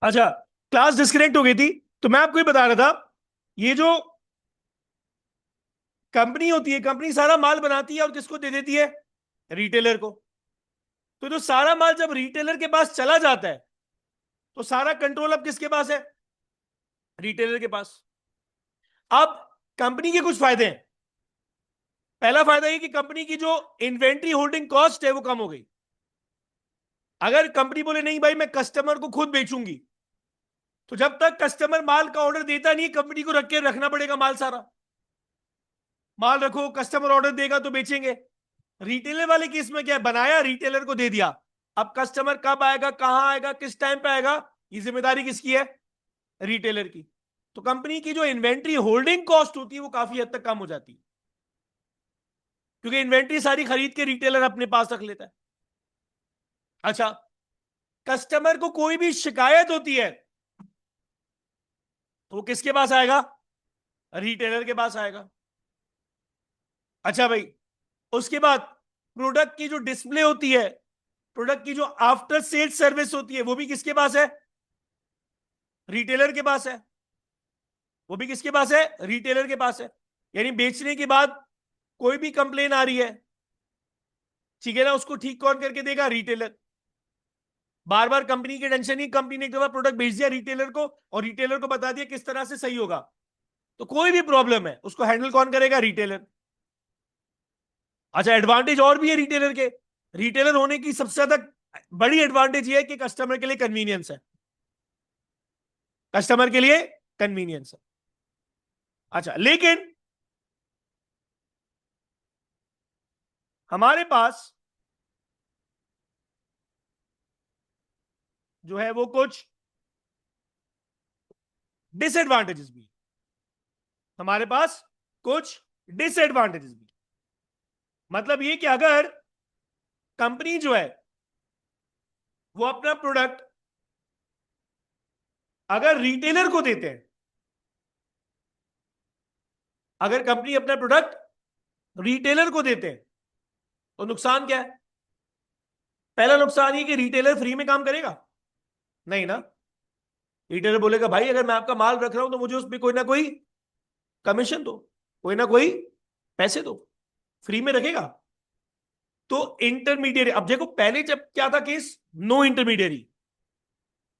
अच्छा, class disconnect हो गई थी। तो मैं आपको ये बता रहा था, ये जो कंपनी होती है, कंपनी सारा माल बनाती है और किसको दे देती है? रिटेलर को। तो जो सारा माल जब रिटेलर के पास चला जाता है, तो सारा कंट्रोल अब किसके पास है? रिटेलर के पास। अब कंपनी के कुछ फायदे हैं। पहला फायदा ये कि कंपनी की जो इन्वेंट्री होल्डिंग कॉस्ट है वो कम हो गई। अगर कंपनी बोले नहीं भाई मैं कस्टमर को खुद बेचूंगी, तो जब तक कस्टमर माल का ऑर्डर देता नहीं, कंपनी को रख के रखना पड़ेगा माल सारा। माल रखो, कस्टमर ऑर्डर देगा तो बेचेंगे। रिटेलर वाले केस में क्या है? बनाया, रिटेलर को दे दिया। अब कस्टमर कब आएगा, कहां आएगा, किस टाइम पे आएगा, ये जिम्मेदारी किसकी है? रिटेलर की। तो कंपनी की जो इन्वेंट्री होल्डिंग कॉस्ट होती है वो काफी हद तक कम हो जाती है, क्योंकि इन्वेंट्री सारी खरीद के रिटेलर अपने पास रख लेता है। अच्छा, कस्टमर को कोई भी शिकायत होती है तो वो किसके पास आएगा? रिटेलर के पास आएगा। अच्छा भाई, उसके बाद प्रोडक्ट की जो डिस्प्ले होती है, प्रोडक्ट की जो आफ्टर सेल्स सर्विस होती है, वो भी किसके पास है? रिटेलर के पास है। वो भी किसके पास है? रिटेलर के पास है। यानी बेचने के बाद कोई भी कंप्लेन आ रही है, ठीक है ना, उसको ठीक कौन करके देगा? रिटेलर। बार बार कंपनी की टेंशन नहीं, कंपनी ने एक दफा प्रोडक्ट बेच दिया रिटेलर को और रिटेलर को बता दिया किस तरह से सही होगा, तो कोई भी प्रॉब्लम है उसको हैंडल कौन करेगा? रिटेलर। अच्छा, एडवांटेज और भी है रिटेलर के। रिटेलर होने की सबसे ज्यादा बड़ी एडवांटेज ये है कि कस्टमर के लिए कन्वीनियंस है। कस्टमर के लिए कन्वीनियंस है। अच्छा, लेकिन हमारे पास जो है वो कुछ डिसएडवांटेजेस भी। हमारे पास कुछ डिसएडवांटेजेस भी। मतलब ये कि अगर कंपनी जो है वो अपना प्रोडक्ट अगर रिटेलर को देते हैं, अगर कंपनी अपना प्रोडक्ट रिटेलर को देते हैं, तो नुकसान क्या है? पहला नुकसान ये कि रिटेलर फ्री में काम करेगा नहीं ना। रिटेलर बोलेगा भाई अगर मैं आपका माल रख रहा हूं तो मुझे उसमें कोई ना कोई कमीशन दो, कोई ना कोई पैसे दो। फ्री में रखेगा तो इंटरमीडिएट। अब देखो, पहले जब क्या था केस, नो इंटरमीडियरी,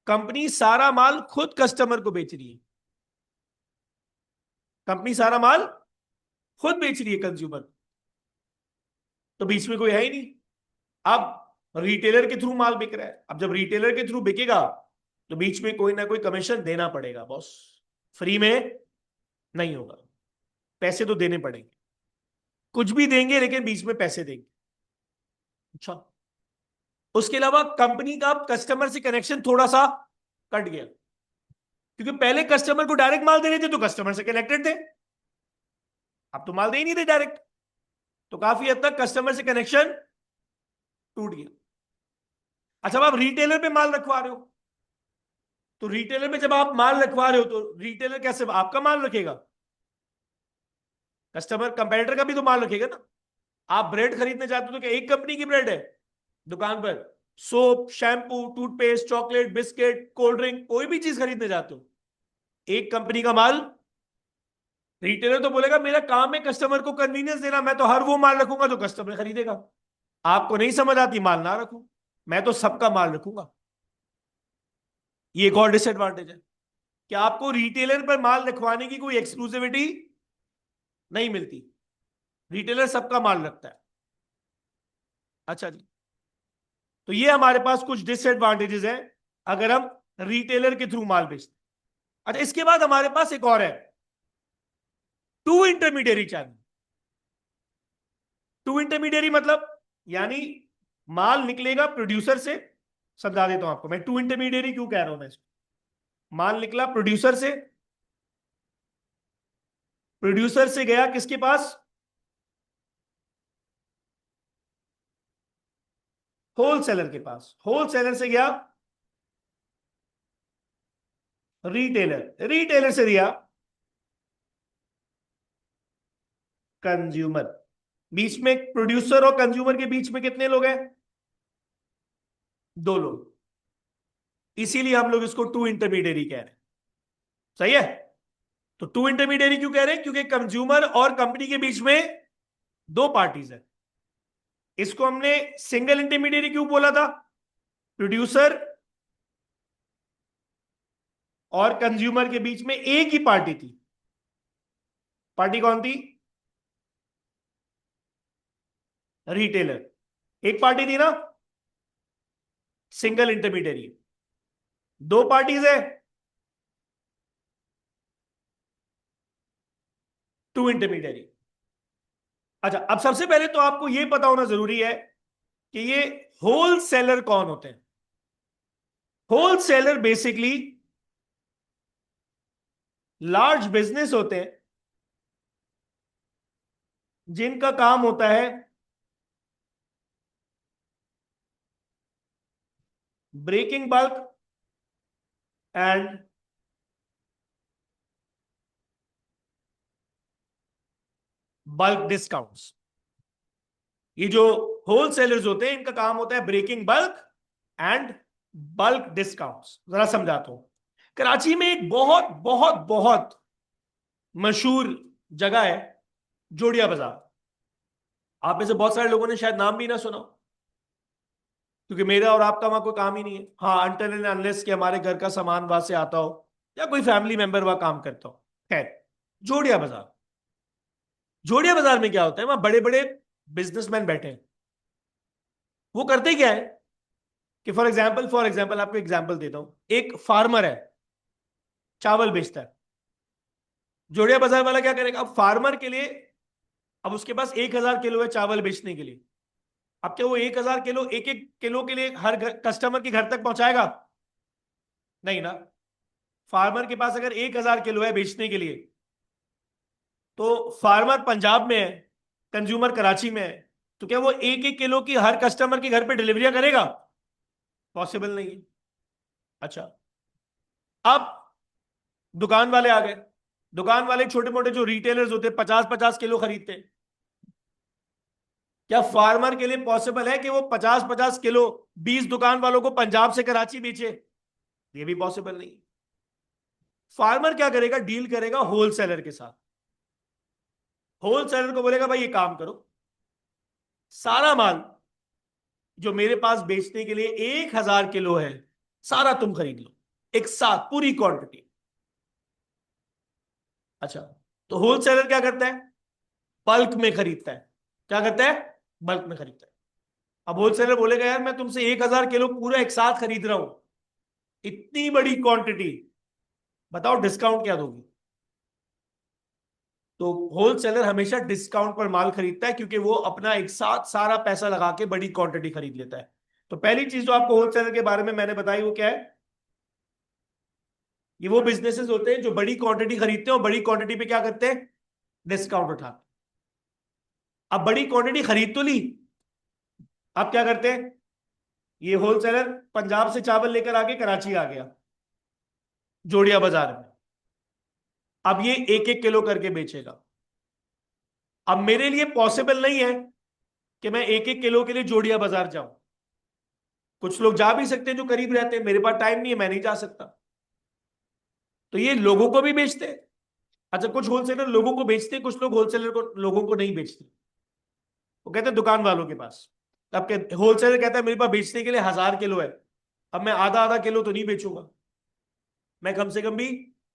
कंपनी सारा माल खुद कस्टमर को बेच रही है। कंपनी सारा माल खुद बेच रही है कंज्यूमर, तो बीच में कोई है ही नहीं। अब रिटेलर के थ्रू माल बिक रहा है, अब जब रिटेलर के थ्रू बिकेगा तो बीच में कोई ना कोई कमीशन देना पड़ेगा बॉस। फ्री में नहीं होगा, पैसे तो देने पड़ेंगे। कुछ भी देंगे लेकिन बीच में पैसे देंगे। अच्छा, उसके अलावा कंपनी का कस्टमर से कनेक्शन थोड़ा सा कट गया, क्योंकि पहले कस्टमर को डायरेक्ट माल दे रहे थे तो कस्टमर से कनेक्टेड थे। अब तो माल दे ही नहीं थे डायरेक्ट, तो काफी हद तक कस्टमर से कनेक्शन टूट गया। अच्छा, अब आप रिटेलर पे माल रखवा रहे हो, तो रिटेलर में जब आप माल रखवा रहे हो तो रिटेलर कैसे आपका माल रखेगा? कस्टमर कंपेटिटर का भी तो माल रखेगा ना। आप ब्रेड खरीदने जाते हो तो क्या एक कंपनी की ब्रेड है दुकान पर? Soap, shampoo, toothpaste, chocolate, biscuit, cold drink, कोई भी चीज खरीदने जाते हो, एक कंपनी का माल। रिटेलर तो बोलेगा मेरा काम है कस्टमर को कन्वीनियंस देना, मैं तो हर वो माल रखूंगा जो कस्टमर खरीदेगा। आपको नहीं समझ आती, माल ना रखूं, मैं तो सबका माल रखूंगा। ये एक और डिसएडवांटेज है कि आपको रिटेलर पर माल रखवाने की कोई एक्सक्लूसिविटी नहीं मिलती। रिटेलर सबका माल रखता है। अच्छा जी, तो ये हमारे पास कुछ डिसएडवांटेजेस हैं अगर हम रिटेलर के थ्रू माल बेचते हैं। अच्छा, इसके बाद हमारे पास एक और है, two intermediary channel. Two intermediary मतलब, यानी माल निकलेगा प्रोड्यूसर से। समझा देता हूं आपको मैं टू इंटरमीडियरी क्यों कह रहा हूं मैं इसको। माल निकला प्रोड्यूसर से, प्रोड्यूसर से गया किसके पास? होलसेलर के पास। होलसेलर से गया रिटेलर, रिटेलर से दिया कंज्यूमर। बीच में प्रोड्यूसर और कंज्यूमर के बीच में कितने लोग हैं? दो लोग। इसीलिए हम लोग इसको टू इंटरमीडियरी कह रहे हैं। सही है? तो टू इंटरमीडियरी क्यों कह रहे हैं? क्योंकि कंज्यूमर और कंपनी के बीच में दो पार्टीज है। इसको हमने सिंगल इंटरमीडियरी क्यों बोला था? प्रोड्यूसर और कंज्यूमर के बीच में एक ही पार्टी थी। पार्टी कौन थी? रिटेलर। एक पार्टी थी ना, सिंगल इंटरमीडियरी। दो पार्टीज है, टू इंटरमीडियरी। अच्छा, अब सबसे पहले तो आपको यह पता होना जरूरी है कि ये होल सेलर कौन होते हैं। Whole seller basically large business होते हैं जिनका काम होता है breaking bulk and bulk discounts. ये जो होल सेलर्स होते हैं इनका काम होता है breaking bulk and bulk discounts. जरा समझाता हूं। कराची में एक बहुत बहुत बहुत मशहूर जगह है, जोड़िया बाजार। आप में से बहुत सारे लोगों ने शायद नाम भी ना सुना हो, क्योंकि मेरा और आपका वहां कोई काम ही नहीं है। हाँ, अनटिल एंड अनलेस कि हमारे घर का सामान वहां से आता हो या कोई फैमिली मेंबर वहां काम करता हो। खैर, जोड़िया बाजार। जोड़िया बाजार में क्या होता है? वहां बड़े बड़े बिजनेसमैन बैठे हैं। वो करते क्या है कि फॉर एग्जाम्पल आपको एग्जाम्पल देता हूं। एक फार्मर है, चावल बेचता है। जोड़िया बाजार वाला क्या करेगा? अब फार्मर के लिए, अब उसके पास 1,000 किलो है चावल बेचने के लिए। अब क्या वो 1,000 किलो एक एक किलो के लिए हर कस्टमर के घर तक पहुंचाएगा? नहीं ना। फार्मर के पास अगर 1,000 किलो है बेचने के लिए, तो फार्मर पंजाब में है, कंज्यूमर कराची में है, तो क्या वो एक एक किलो की हर कस्टमर के घर पे डिलीवरियां करेगा? पॉसिबल नहीं है। अच्छा, अब दुकान वाले आ गए। दुकान वाले छोटे मोटे जो रिटेलर्स होते हैं 50-50 किलो खरीदते हैं। क्या फार्मर के लिए पॉसिबल है कि वो 50-50 किलो 20 दुकान वालों को पंजाब से कराची बेचे? ये भी पॉसिबल नहीं। फार्मर क्या करेगा? डील करेगा होलसेलर के साथ। होलसेलर को बोलेगा भाई ये काम करो, सारा माल जो मेरे पास बेचने के लिए 1,000 किलो है, सारा तुम खरीद लो एक साथ, पूरी क्वांटिटी। अच्छा, तो होलसेलर क्या करता है? बल्क में खरीदता है। क्या करता है? बल्क में खरीदता है। अब होलसेलर बोलेगा यार मैं तुमसे 1,000 किलो पूरा एक साथ खरीद रहा हूं, इतनी बड़ी क्वांटिटी, बताओ डिस्काउंट क्या दोगी? तो होलसेलर हमेशा डिस्काउंट पर माल खरीदता है, क्योंकि वो अपना एक साथ सारा पैसा लगा के बड़ी क्वांटिटी खरीद लेता है। तो पहली चीज जो आपको होलसेलर के बारे में मैंने बताई वो क्या है? ये वो बिजनेसेस होते हैं जो बड़ी क्वांटिटी खरीदते हैं और बड़ी क्वांटिटी पे क्या करते हैं? डिस्काउंट उठाते हैं। अब बड़ी क्वांटिटी खरीद तो ली, अब क्या करते हैं? ये होलसेलर पंजाब से चावल लेकर आके कराची आ गया, जोड़िया बाजार में। अब ये एक एक किलो करके बेचेगा। अब मेरे लिए पॉसिबल नहीं है कि मैं एक एक किलो के लिए जोड़िया बाजार जाऊं। कुछ लोग जा भी सकते हैं जो करीब रहते हैं, मेरे पास टाइम नहीं है, मैं नहीं जा सकता। तो ये लोगों को भी बेचते हैं। अच्छा, कुछ होलसेलर लोगों को बेचते हैं, कुछ लोग होलसेलर को लोगों को नहीं बेचते। वो कहते हैं दुकान वालों के पास। अब होलसेलर कहता है मेरे पास बेचने के लिए 1,000 किलो है, अब मैं आधा आधा किलो तो नहीं बेचूंगा, मैं कम से कम भी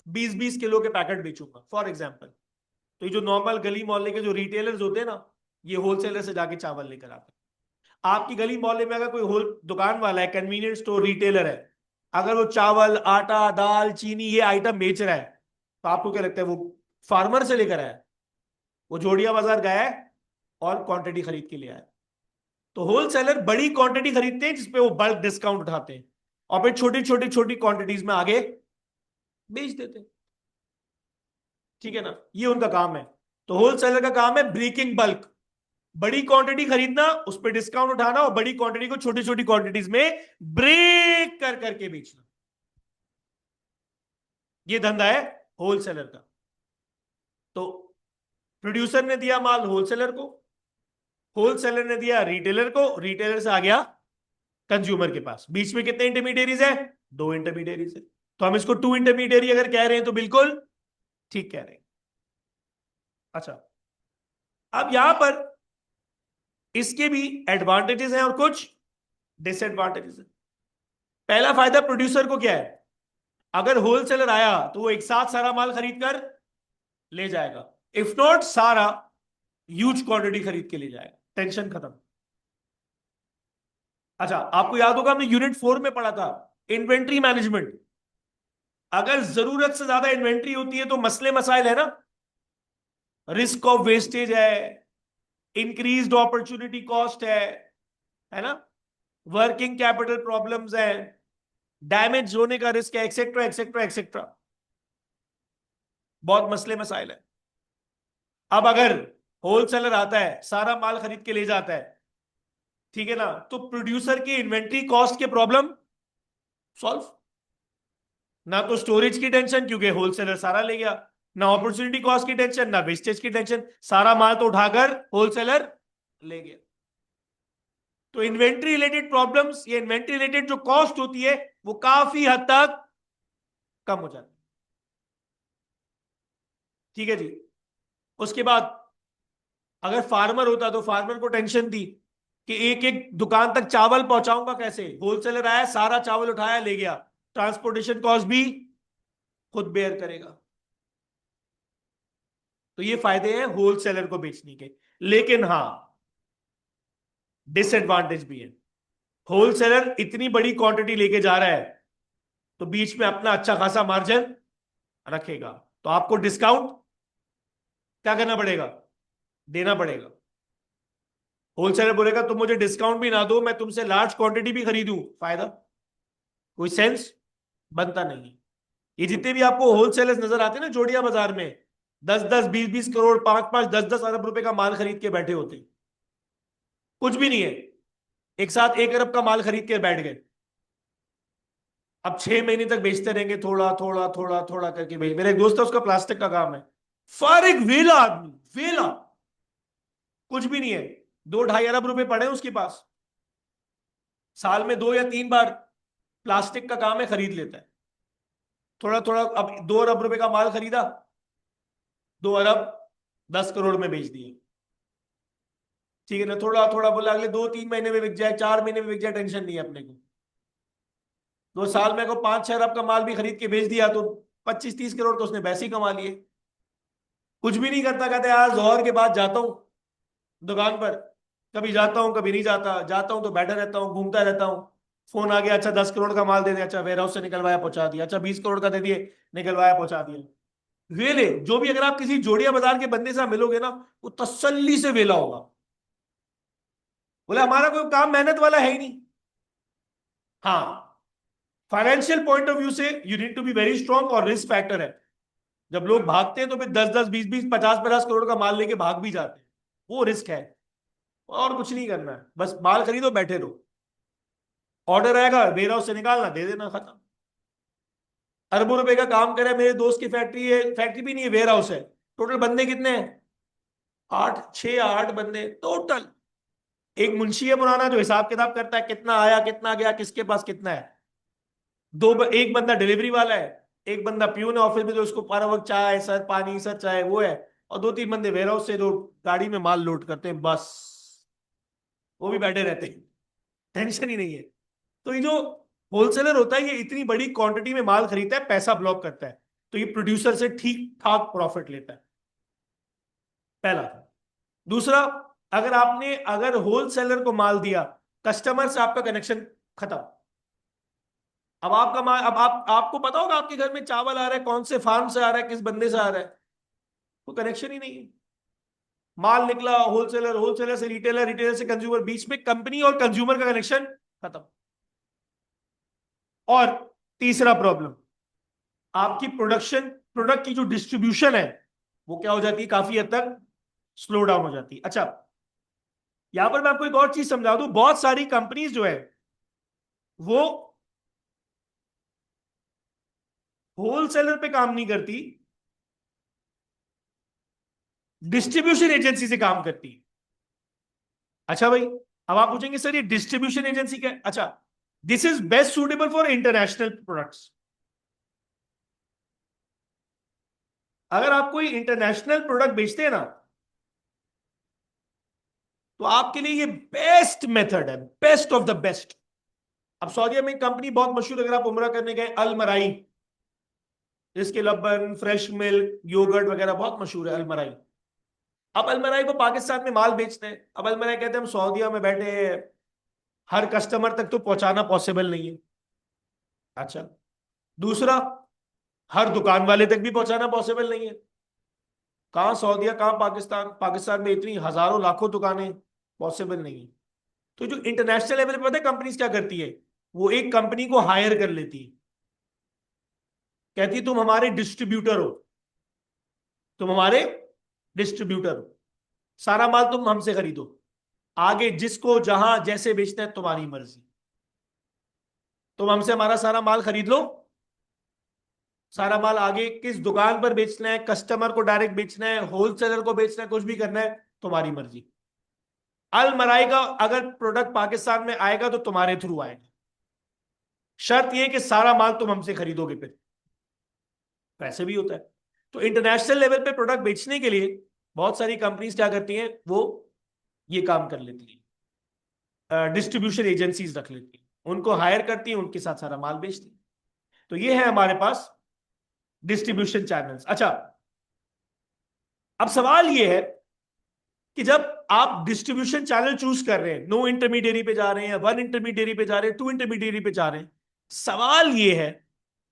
20-20 किलो के पैकेट बेचूंगा फॉर एग्जाम्पल। तो ये जो नॉर्मल गली मोहल्ले के जो रिटेलर्स होते हैं ना, ये होलसेलर से जाके चावल लेकर आते हैं। आपकी गली मोहल्ले में अगर कोई होल दुकान वाला है, कन्वीनियंस स्टोर रिटेलर है, अगर वो चावल आटा दाल चीनी ये आइटम बेच रहा है, तो आपको क्या लगता है वो फार्मर से लेकर आया? वो जोड़िया बाजार गया है और क्वांटिटी खरीद के ले आया। तो होलसेलर बड़ी क्वांटिटी खरीदते हैं जिसपे वो बल्क डिस्काउंट उठाते हैं, और फिर छोटी छोटी छोटी क्वांटिटीज में आगे बेच देते हैं। ठीक है ना? ये उनका काम है। तो होलसेलर का काम है ब्रेकिंग बल्क, बड़ी क्वांटिटी खरीदना, उस पर डिस्काउंट उठाना और बड़ी क्वांटिटी को छोटी छोटी क्वांटिटीज में ब्रेक कर करके बेचना। ये धंधा है होलसेलर का। तो प्रोड्यूसर ने दिया माल होलसेलर को, होलसेलर ने दिया रिटेलर को, रिटेलर से आ गया कंज्यूमर के पास। बीच में कितने इंटरमीडियरीज है? 2 इंटरमीडियरी से। तो हम इसको 2 इंटरमीडियरी अगर कह रहे हैं तो बिल्कुल ठीक कह रहे हैं। अच्छा, अब यहां पर इसके भी एडवांटेजेस हैं और कुछ डिसएडवांटेजेस हैं। पहला फायदा प्रोड्यूसर को क्या है, अगर होलसेलर आया तो वो एक साथ सारा माल खरीद कर ले जाएगा, इफ नॉट सारा ह्यूज क्वांटिटी खरीद के ले जाएगा, टेंशन खत्म। अच्छा, आपको याद होगा हमने यूनिट 4 में पढ़ा था इन्वेंट्री मैनेजमेंट। अगर जरूरत से ज्यादा इन्वेंट्री होती है तो मसले मसाइल है ना, रिस्क ऑफ वेस्टेज है, इंक्रीज्ड अपॉर्चुनिटी कॉस्ट है ना, वर्किंग कैपिटल प्रॉब्लम्स है, डैमेज होने का रिस्क है, एक्सेट्रा एक्सेट्रा एक्सेट्रा, बहुत मसले मसाइल है। अब अगर होलसेलर आता है सारा माल खरीद के ले जाता है, ठीक है ना, तो प्रोड्यूसर की इन्वेंट्री कॉस्ट के प्रॉब्लम सॉल्व। ना तो स्टोरेज की टेंशन क्योंकि होलसेलर सारा ले गया, ना अपॉर्चुनिटी कॉस्ट की टेंशन, ना वेस्टेज की टेंशन, सारा माल तो उठाकर होलसेलर ले गया। तो इन्वेंट्री रिलेटेड प्रॉब्लम्स, ये इन्वेंट्री रिलेटेड जो कॉस्ट होती है वो काफी हद तक कम हो जाती है। ठीक है जी। उसके बाद अगर फार्मर होता तो फार्मर को टेंशन थी कि एक एक दुकान तक चावल पहुंचाऊंगा कैसे, होलसेलर आया सारा चावल उठाया ले गया, ट्रांसपोर्टेशन कॉस्ट भी खुद बेयर करेगा। तो ये फायदे हैं होलसेलर को बेचने के। लेकिन हां, डिसएडवांटेज भी है। होलसेलर इतनी बड़ी क्वांटिटी लेके जा रहा है तो बीच में अपना अच्छा खासा मार्जिन रखेगा, तो आपको डिस्काउंट क्या करना पड़ेगा, देना पड़ेगा। होलसेलर बोलेगा तुम मुझे डिस्काउंट भी ना दो, मैं तुमसे लार्ज क्वांटिटी भी खरीदूं, फायदा कोई सेंस बनता नहीं। ये जितने भी आपको होलसेलर्स नजर आते हैं ना जोड़िया बाजार में, 10-10, 20-20 करोड़, 5-5, 10-10 अरब रुपए का माल खरीद के बैठे होते, कुछ भी नहीं है, एक साथ 1 अरब का माल खरीद के बैठ गए। अब 6 महीने तक बेचते रहेंगे, थोड़ा थोड़ा थोड़ा थोड़ा करके बेच। मेरा एक दोस्त है, उसका प्लास्टिक का काम है, फारिग वेला आदमी, वेला, कुछ भी नहीं है, 2-2.5 अरब रुपए पड़े हैं उसके पास, साल में 2 या 3 बार प्लास्टिक का काम है, खरीद लेता है थोड़ा थोड़ा। अब 2 अरब रुपए का माल खरीदा, 2 अरब 10 करोड़ में बेच दिए, ठीक है ना, थोड़ा थोड़ा बोला अगले 2-3 महीने में बिक जाए, 4 महीने में बिक जाए, टेंशन नहीं है अपने को। 2 साल में को 5-6 अरब का माल भी खरीद के बेच दिया तो 25-30 करोड़ तो उसने वैसे ही कमा लिए। कुछ भी नहीं करता, कहते यार जोहर के बाद जाता हूँ दुकान पर, कभी जाता हूँ कभी नहीं जाता, जाता हूँ तो बैठा रहता हूँ, घूमता रहता हूँ। फोन आ गया, अच्छा 10 करोड़ का माल दे दे, अच्छा वेयर हाउस से निकलवाया पहुंचा दिया, अच्छा 20 करोड़ का दे दिए, निकलवाया पहुंचा दिया। वेले जो भी, अगर आप किसी जोड़िया बाजार के बंदे से मिलोगे ना, वो तसल्ली से वेला होगा, बोले हमारा कोई काम मेहनत वाला है ही नहीं। हाँ, फाइनेंशियल पॉइंट ऑफ व्यू से you need to be very strong, और रिस्क फैक्टर है, जब लोग भागते हैं तो फिर 10-10, 20-20, 50-50 करोड़ का माल लेके भाग भी जाते हैं, वो रिस्क है। और कुछ नहीं करना है, बस माल खरीदो बैठे रहो, ऑर्डर आएगा वेयर हाउस से निकालना दे देना, खत्म। अरबों रुपए का काम करे, मेरे दोस्त की फैक्ट्री है, फैक्ट्री भी नहीं है वेयर हाउस है। टोटल बंदे कितने हैं, 6 या 8 बंदे टोटल। एक मुंशी है पुराना जो हिसाब किताब करता है, कितना आया कितना गया किसके पास कितना है। एक बंदा डिलीवरी वाला है, एक बंदा प्यून है ऑफिस में जो उसको पूरा वक्त चाय सर पानी सर चाय वो है, और 2-3 बंदे वेयर हाउस से जो गाड़ी में माल लोड करते हैं, बस वो भी बैठे रहते हैं, टेंशन ही नहीं है। तो ये जो होलसेलर होता है ये इतनी बड़ी क्वांटिटी में माल खरीदता है, पैसा ब्लॉक करता है, तो ये प्रोड्यूसर से ठीक ठाक प्रॉफिट लेता है, पहला। दूसरा, अगर होलसेलर को माल दिया, कस्टमर से आपका कनेक्शन खत्म। अब आपका माल, अब आपको पता होगा आपके घर में चावल आ रहा है कौन से फार्म से आ रहा है, किस बंदे से आ रहा है, कोई कनेक्शन ही नहीं है। माल निकला होलसेलर, होलसेलर से रिटेलर, रिटेलर से कंज्यूमर, बीच में कंपनी और कंज्यूमर का कनेक्शन खत्म। और तीसरा प्रॉब्लम, आपकी प्रोडक्ट की जो डिस्ट्रीब्यूशन है वो क्या हो जाती है, काफी हद तक स्लो डाउन हो जाती है। अच्छा, यहां पर मैं आपको एक और चीज समझा दूं, बहुत सारी कंपनीज जो है वो होलसेलर पे काम नहीं करती, डिस्ट्रीब्यूशन एजेंसी से काम करती है। अच्छा भाई, अब आप पूछेंगे सर ये डिस्ट्रीब्यूशन एजेंसी क्या है? अच्छा, this is best suitable for international products. अगर आप कोई इंटरनेशनल प्रोडक्ट बेचते हैं ना, तो आपके लिए ये बेस्ट मेथड है, बेस्ट ऑफ द बेस्ट। अब सऊदीया में कंपनी बहुत मशहूर, अगर आप उम्रा करने गए, अल मराई, जिसके लबन, फ्रेश मिल्क, योगर्ट वगैरह बहुत मशहूर है, अल मराई। अब अल मराई को पाकिस्तान में माल बेचते हैं। अब अल मराई कहते हैं हम सऊदीया में बैठे हैं, हर कस्टमर तक तो पहुंचाना पॉसिबल नहीं है। अच्छा, दूसरा, हर दुकान वाले तक भी पहुंचाना पॉसिबल नहीं है। कहां सऊदीया, कहां पाकिस्तान, पाकिस्तान में इतनी हजारों लाखों दुकानें, पॉसिबल नहीं है। तो जो इंटरनेशनल लेवल पर पता है कंपनीज क्या करती है, वो एक कंपनी को हायर कर लेती है, कहती तुम हमारे डिस्ट्रीब्यूटर हो, तुम हमारे डिस्ट्रीब्यूटर हो, सारा माल तुम हमसे खरीदो, आगे जिसको जहां जैसे बेचना है तुम्हारी मर्जी, तुम हमसे हमारा सारा माल खरीद लो, सारा माल आगे किस दुकान पर बेचना है, कस्टमर को डायरेक्ट बेचना है, होलसेलर को बेचना है, कुछ भी करना है, तुम्हारी मर्जी। अल मराई का अगर प्रोडक्ट पाकिस्तान में आएगा तो तुम्हारे थ्रू आएगा, शर्त यह कि सारा माल तुम हमसे खरीदोगे, फिर वैसे भी होता है। तो इंटरनेशनल लेवल पे प्रोडक्ट बेचने के लिए बहुत सारी कंपनीज क्या करती हैं, वो ये काम कर लेती हैं, डिस्ट्रीब्यूशन एजेंसीज रख लेती हैं, उनको हायर करती हैं, उनके साथ सारा माल बेचती हैं। तो ये है हमारे पास डिस्ट्रीब्यूशन चैनल्स। अच्छा, अब सवाल ये है कि जब आप डिस्ट्रीब्यूशन चैनल चूज कर रहे हैं, नो इंटरमीडियरी पे जा रहे हैं, वन इंटरमीडियरी पे जा रहे हैं, टू इंटरमीडियरी पे जा रहे हैं, सवाल ये है,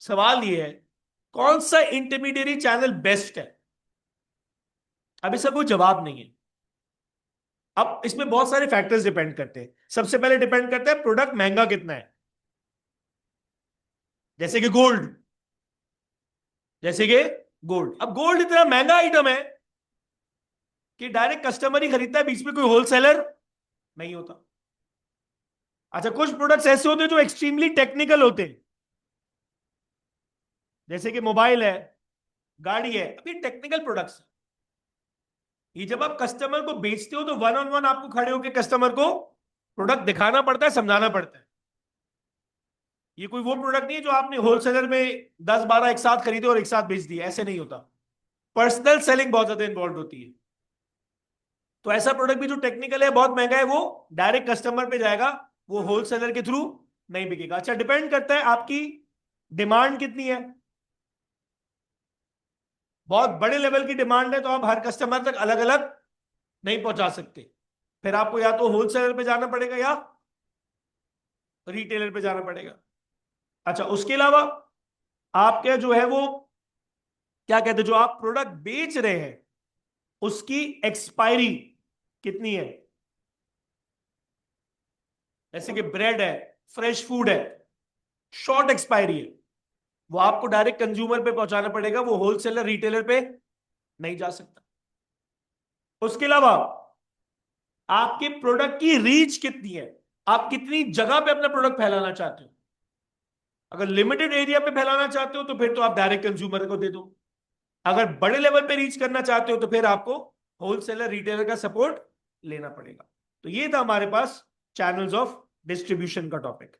सवाल ये है कौन सा इंटरमीडियरी चैनल बेस्ट है। अब इसका कोई जवाब नहीं है। अब इसमें बहुत सारे फैक्टर्स डिपेंड करते हैं। सबसे पहले डिपेंड करता है प्रोडक्ट महंगा कितना है, जैसे कि गोल्ड, जैसे कि गोल्ड। अब गोल्ड इतना महंगा आइटम है कि डायरेक्ट कस्टमर ही खरीदता है, बीच में कोई होलसेलर नहीं होता। अच्छा, कुछ प्रोडक्ट्स ऐसे होते हैं जो एक्सट्रीमली टेक्निकल होते हैं, जैसे कि मोबाइल है, गाड़ी है, अभी टेक्निकल प्रोडक्ट्स। ये जब आप कस्टमर को बेचते हो तो वन ऑन वन आपको खड़े होकर कस्टमर को प्रोडक्ट दिखाना पड़ता है, समझाना पड़ता है। ये कोई वो प्रोडक्ट नहीं है जो आपने होलसेलर में 10-12 एक साथ खरीदे और एक साथ बेच दिए, ऐसे नहीं होता। पर्सनल सेलिंग बहुत ज्यादा इन्वॉल्व होती है। तो ऐसा प्रोडक्ट भी जो टेक्निकल है, बहुत महंगा है, वो डायरेक्ट कस्टमर पे जाएगा, वो होलसेलर के थ्रू नहीं बिकेगा। अच्छा, डिपेंड करता है आपकी डिमांड कितनी है। बहुत बड़े लेवल की डिमांड है तो आप हर कस्टमर तक अलग अलग नहीं पहुंचा सकते, फिर आपको या तो होलसेलर पे जाना पड़ेगा या रिटेलर पे जाना पड़ेगा। अच्छा, उसके अलावा आपके जो है वो क्या कहते हैं, जो आप प्रोडक्ट बेच रहे हैं उसकी एक्सपायरी कितनी है। जैसे कि ब्रेड है, फ्रेश फूड है, शॉर्ट एक्सपायरी है, वो आपको डायरेक्ट कंज्यूमर पे पहुंचाना पड़ेगा, वो होलसेलर रिटेलर पे नहीं जा सकता। उसके अलावा आपके प्रोडक्ट की रीच कितनी है, आप कितनी जगह पे अपना प्रोडक्ट फैलाना चाहते हो। अगर लिमिटेड एरिया पे फैलाना चाहते हो तो फिर तो आप डायरेक्ट कंज्यूमर को दे दो। अगर बड़े लेवल पे रीच करना चाहते हो तो फिर आपको होलसेलर रिटेलर का सपोर्ट लेना पड़ेगा। तो ये था हमारे पास चैनल्स ऑफ डिस्ट्रीब्यूशन का टॉपिक।